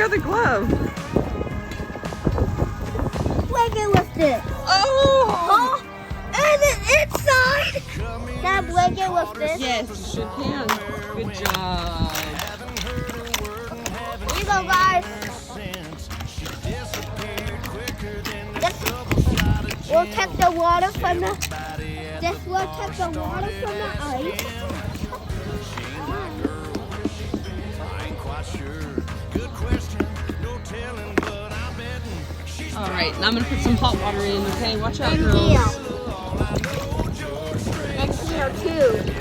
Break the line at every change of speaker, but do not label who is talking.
other glove?
Blanket with this.
Oh!
And the inside. That blanket with this.
Yes, you sure can. Good job.
Here you go, guys. We'll take the water from the. This will take the water from the ice.
All right, now I'm gonna put some hot water in. Okay, watch out,
And
girls.
here. And here too.